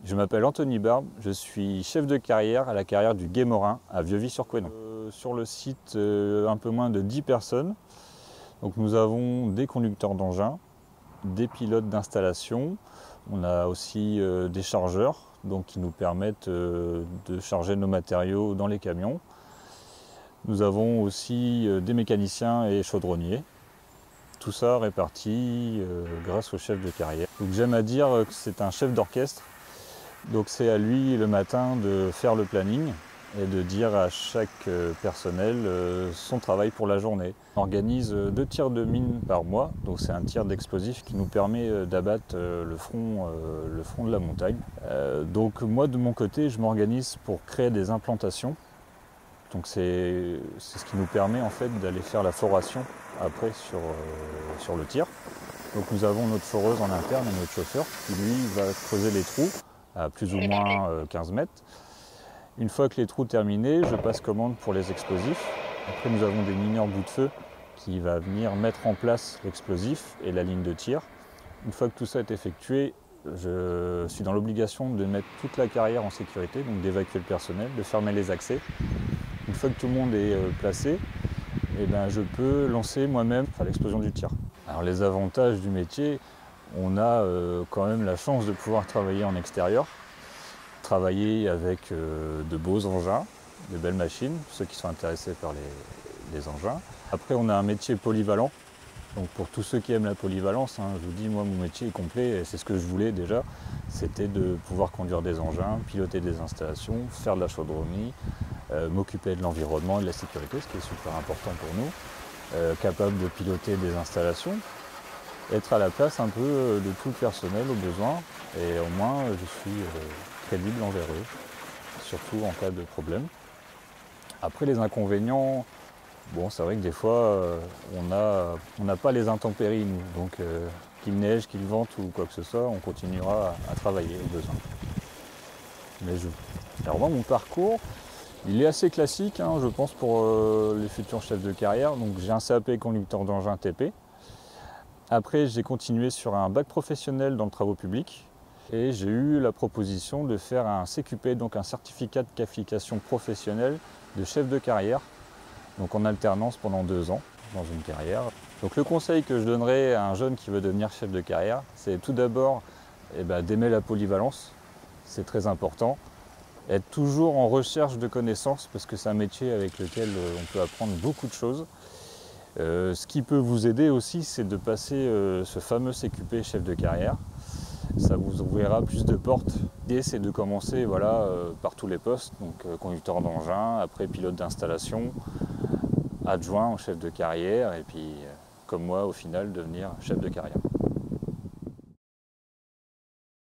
Je m'appelle Anthony Barbe, je suis chef de carrière à la carrière du Gué-Morin à Vieux-Vy-sur-Couesnon. Sur le site, un peu moins de 10 personnes. Donc nous avons des conducteurs d'engins, des pilotes d'installation, on a aussi des chargeurs donc, qui nous permettent de charger nos matériaux dans les camions. Nous avons aussi des mécaniciens et chaudronniers. Tout ça réparti grâce au chef de carrière. Donc j'aime à dire que c'est un chef d'orchestre. Donc c'est à lui le matin de faire le planning et de dire à chaque personnel son travail pour la journée. On organise 2 tirs de mine par mois, donc c'est un tir d'explosif qui nous permet d'abattre le front de la montagne. Donc moi de mon côté je m'organise pour créer des implantations. Donc c'est ce qui nous permet en fait d'aller faire la foration après sur le tir. Donc nous avons notre foreuse en interne et notre chauffeur qui lui va creuser les trous à plus ou moins 15 mètres. Une fois que les trous terminés, je passe commande pour les explosifs. Après nous avons des mineurs bout de feu qui va venir mettre en place l'explosif et la ligne de tir. Une fois que tout ça est effectué, je suis dans l'obligation de mettre toute la carrière en sécurité, donc d'évacuer le personnel, de fermer les accès. Une fois que tout le monde est placé, eh ben, je peux lancer moi-même l'explosion du tir. Alors les avantages du métier, on a quand même la chance de pouvoir travailler en extérieur, travailler avec de beaux engins, de belles machines, ceux qui sont intéressés par les engins. Après on a un métier polyvalent, donc pour tous ceux qui aiment la polyvalence, je vous dis moi mon métier est complet et c'est ce que je voulais déjà, c'était de pouvoir conduire des engins, piloter des installations, faire de la chaudronnerie, m'occuper de l'environnement et de la sécurité, ce qui est super important pour nous, capable de piloter des installations, être à la place un peu de tout le personnel au besoin, et au moins je suis crédible envers eux, surtout en cas de problème. Après les inconvénients, bon c'est vrai que des fois on n'a pas les intempéries nous, donc qu'il neige, qu'il vente ou quoi que ce soit, on continuera à travailler au besoin. Alors moi mon parcours, il est assez classique, je pense, pour les futurs chefs de carrière. Donc j'ai un CAP conducteur d'engin TP. Après, j'ai continué sur un bac professionnel dans le travaux publics. Et j'ai eu la proposition de faire un CQP, donc un certificat de qualification professionnelle de chef de carrière. Donc en alternance pendant 2 ans dans une carrière. Donc le conseil que je donnerais à un jeune qui veut devenir chef de carrière, c'est tout d'abord d'aimer la polyvalence. C'est très important. Être toujours en recherche de connaissances parce que c'est un métier avec lequel on peut apprendre beaucoup de choses. Ce qui peut vous aider aussi, c'est de passer ce fameux CQP chef de carrière. Ça vous ouvrira plus de portes. L'idée c'est de commencer par tous les postes, donc conducteur d'engin, après pilote d'installation, adjoint au chef de carrière et puis comme moi au final devenir chef de carrière.